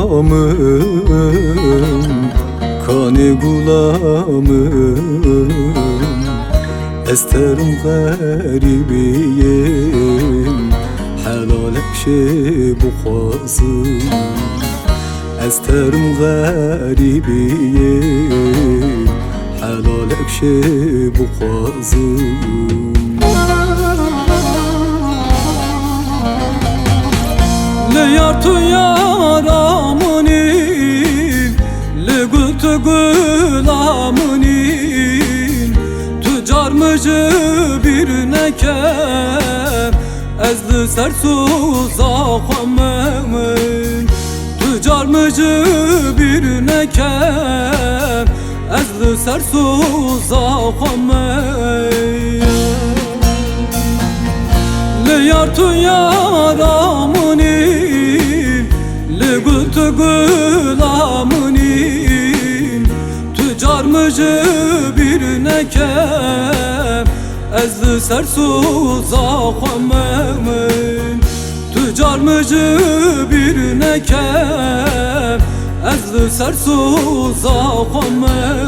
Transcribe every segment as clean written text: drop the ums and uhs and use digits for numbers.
gulamım, kanı gulamım. Esterim garibiyim, helal ekşi boğazım. Esterim garibiyim, helal ekşi boğazım. Le yartu yaramuni, le gultu gulamuni. Tüccar mıcı bir nekem, ezli sersuz akhammen. Tüccar mıcı bir nekem, ezli sersuz akhammen. Le yartu yaramuni, le gultu gulamuni. Tüccar mıcı bir nekem, ezli sersuz akhammen. Tüccar mıcı bir nekem, ezli sersuz akhammen.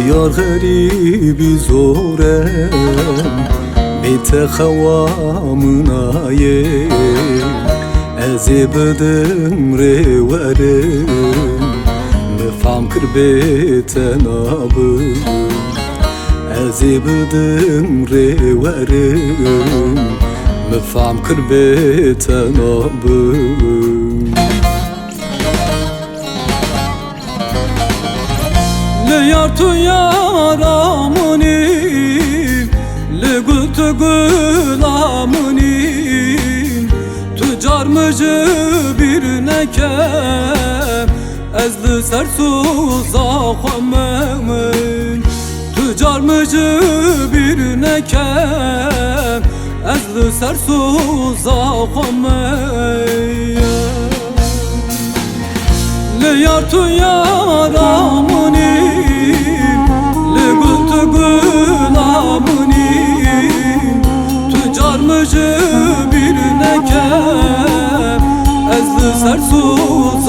Yar garibi zorem, bete xawamınayem. Ezi bedim reverim, mefam kır bete nabım. Ezi bedim reverim, mefam kır bete nabım. Le yartu yaramuni, le gultu gulamuni. Tüccar mıcı bir nekem, ezli sersuz akhammen. Tüccar mıcı bir nekem, ezli sersuz akhammen. Le yartu yaramuni, le gultu gulamuni. Tüccar mıcı bir nekem, ezli sersuz